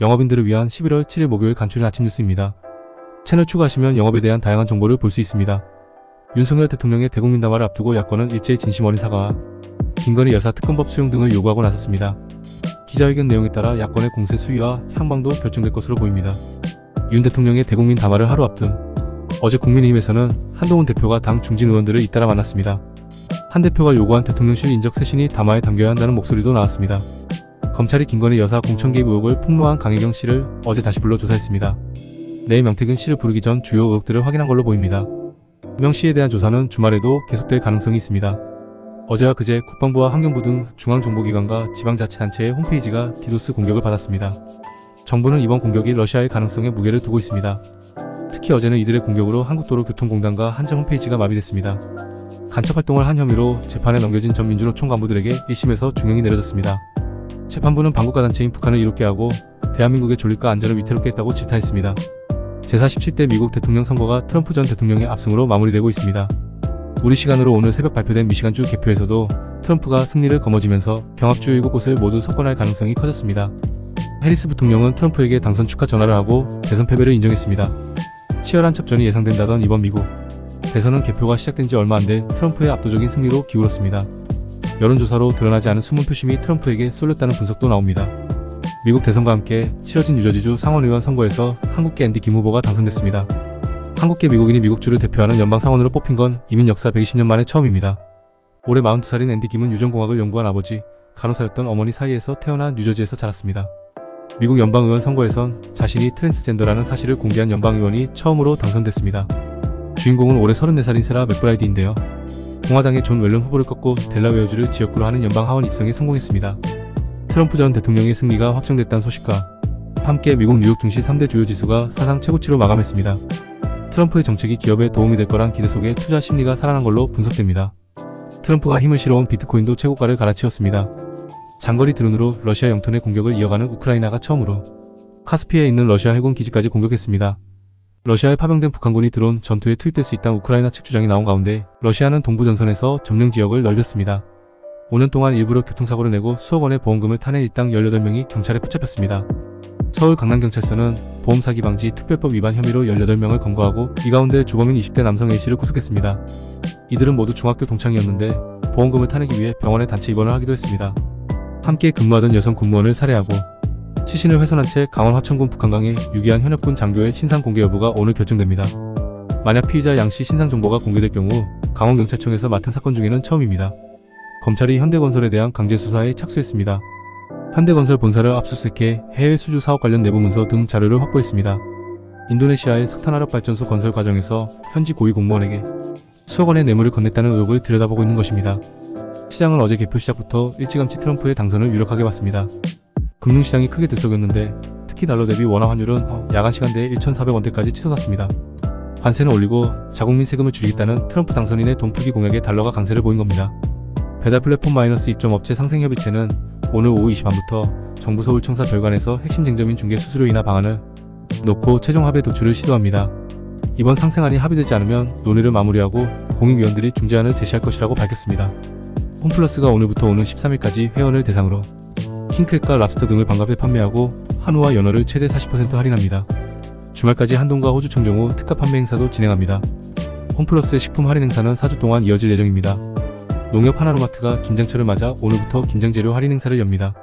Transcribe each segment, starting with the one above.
영업인들을 위한 11월 7일 목요일 간추린 아침 뉴스입니다. 채널 추가하시면 영업에 대한 다양한 정보를 볼 수 있습니다. 윤석열 대통령의 대국민 담화를 앞두고 야권은 일제히 진심 어린 사과와 김건희 여사 특검법 수용 등을 요구하고 나섰습니다. 기자회견 내용에 따라 야권의 공세 수위와 향방도 결정될 것으로 보입니다. 윤 대통령의 대국민 담화를 하루 앞둔 어제 국민의힘에서는 한동훈 대표가 당 중진 의원들을 잇따라 만났습니다. 한 대표가 요구한 대통령실 인적 쇄신이 담화에 담겨야 한다는 목소리도 나왔습니다. 검찰이 김건희 여사 공천 개입 의혹을 폭로한 강혜경 씨를 어제 다시 불러 조사했습니다. 내일 명태균 씨를 부르기 전 주요 의혹들을 확인한 걸로 보입니다. 명 씨에 대한 조사는 주말에도 계속될 가능성이 있습니다. 어제와 그제 국방부와 환경부 등 중앙정보기관과 지방자치단체의 홈페이지가 디도스 공격을 받았습니다. 정부는 이번 공격이 러시아의 가능성에 무게를 두고 있습니다. 특히 어제는 이들의 공격으로 한국도로교통공단과 한전 홈페이지가 마비됐습니다. 간첩활동을 한 혐의로 재판에 넘겨진 전 민주노총 간부들에게 1심에서 중형이 내려졌습니다. 재판부는 반국가 단체인 북한을 이롭게 하고 대한민국의 존립과 안전을 위태롭게 했다고 질타했습니다. 제47대 미국 대통령 선거가 트럼프 전 대통령의 압승으로 마무리되고 있습니다. 우리 시간으로 오늘 새벽 발표된 미시간주 개표에서도 트럼프가 승리를 거머쥐면서 경합주 7곳을 모두 석권할 가능성이 커졌습니다. 해리스 부통령은 트럼프에게 당선 축하 전화를 하고 대선 패배를 인정했습니다. 치열한 접전이 예상된다던 이번 미국 대선은 개표가 시작된 지 얼마 안 돼 트럼프의 압도적인 승리로 기울었습니다. 여론조사로 드러나지 않은 숨은 표심이 트럼프에게 쏠렸다는 분석도 나옵니다. 미국 대선과 함께 치러진 뉴저지주 상원의원 선거에서 한국계 앤디 김 후보가 당선됐습니다. 한국계 미국인이 미국주를 대표하는 연방상원으로 뽑힌 건 이민 역사 120년 만에 처음입니다. 올해 42살인 앤디 김은 유전공학을 연구한 아버지, 간호사였던 어머니 사이에서 태어나 뉴저지에서 자랐습니다. 미국 연방의원 선거에선 자신이 트랜스젠더라는 사실을 공개한 연방의원이 처음으로 당선됐습니다. 주인공은 올해 34살인 세라 맥브라이드인데요. 공화당의 존 웰런 후보를 꺾고 델라웨어주를 지역구로 하는 연방 하원 입성에 성공했습니다. 트럼프 전 대통령의 승리가 확정됐다는 소식과 함께 미국 뉴욕 증시 3대 주요 지수가 사상 최고치로 마감했습니다. 트럼프의 정책이 기업에 도움이 될 거란 기대 속에 투자 심리가 살아난 걸로 분석됩니다. 트럼프가 힘을 실어온 비트코인도 최고가를 갈아치웠습니다. 장거리 드론으로 러시아 영토 내 공격을 이어가는 우크라이나가 처음으로 카스피에 있는 러시아 해군 기지까지 공격했습니다. 러시아에 파병된 북한군이 드론 전투에 투입될 수 있다는 우크라이나 측 주장이 나온 가운데 러시아는 동부 전선에서 점령 지역을 넓혔습니다. 5년 동안 일부러 교통사고를 내고 수억 원의 보험금을 타낸 일당 18명이 경찰에 붙잡혔습니다. 서울 강남경찰서는 보험 사기 방지 특별법 위반 혐의로 18명을 검거하고 이 가운데 주범인 20대 남성 A씨를 구속했습니다. 이들은 모두 중학교 동창이었는데 보험금을 타내기 위해 병원에 단체 입원을 하기도 했습니다. 함께 근무하던 여성 군무원을 살해하고 시신을 훼손한 채 강원 화천군 북한강에 유기한 현역군 장교의 신상 공개 여부가 오늘 결정됩니다. 만약 피의자 양씨 신상 정보가 공개될 경우 강원경찰청에서 맡은 사건 중에는 처음입니다. 검찰이 현대건설에 대한 강제 수사에 착수했습니다. 현대건설 본사를 압수수색해 해외 수주 사업 관련 내부 문서 등 자료를 확보했습니다. 인도네시아의 석탄화력발전소 건설 과정에서 현지 고위 공무원에게 수억 원의 뇌물을 건넸다는 의혹을 들여다보고 있는 것입니다. 시장은 어제 개표 시작부터 일찌감치 트럼프의 당선을 유력하게 봤습니다. 금융시장이 크게 들썩였는데 특히 달러 대비 원화 환율은 야간 시간대에 1,400원대까지 치솟았습니다. 관세는 올리고 자국민 세금을 줄이겠다는 트럼프 당선인의 돈풀기 공약에 달러가 강세를 보인 겁니다. 배달 플랫폼 마이너스 입점업체 상생협의체는 오늘 오후 20반부터 정부 서울청사 별관에서 핵심 쟁점인 중개 수수료 인하 방안을 놓고 최종 합의 도출을 시도합니다. 이번 상생안이 합의되지 않으면 논의를 마무리하고 공익위원들이 중재안을 제시할 것이라고 밝혔습니다. 홈플러스가 오늘부터 오는 13일까지 회원을 대상으로 킹크랩과 랍스터 등을 반값에 판매하고 한우와 연어를 최대 40% 할인합니다. 주말까지 한돈과 호주 청정호 특가 판매 행사도 진행합니다. 홈플러스의 식품 할인 행사는 4주 동안 이어질 예정입니다. 농협 하나로마트가 김장철을 맞아 오늘부터 김장재료 할인 행사를 엽니다.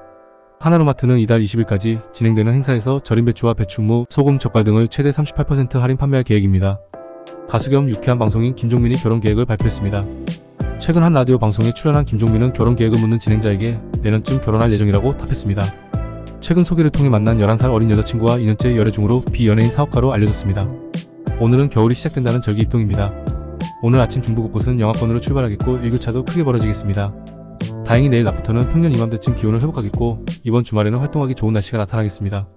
하나로마트는 이달 20일까지 진행되는 행사에서 절임 배추와 배추무, 소금, 젓갈 등을 최대 38% 할인 판매할 계획입니다. 가수 겸 유쾌한 방송인 김종민이 결혼 계획을 발표했습니다. 최근 한 라디오 방송에 출연한 김종민은 결혼 계획을 묻는 진행자에게 내년쯤 결혼할 예정이라고 답했습니다. 최근 소개를 통해 만난 11살 어린 여자친구와 2년째 열애 중으로 비연예인 사업가로 알려졌습니다. 오늘은 겨울이 시작된다는 절기입동입니다. 오늘 아침 중부 곳곳은 영하권으로 출발하겠고 일교차도 크게 벌어지겠습니다. 다행히 내일 낮부터는 평년 이맘때쯤 기온을 회복하겠고 이번 주말에는 활동하기 좋은 날씨가 나타나겠습니다.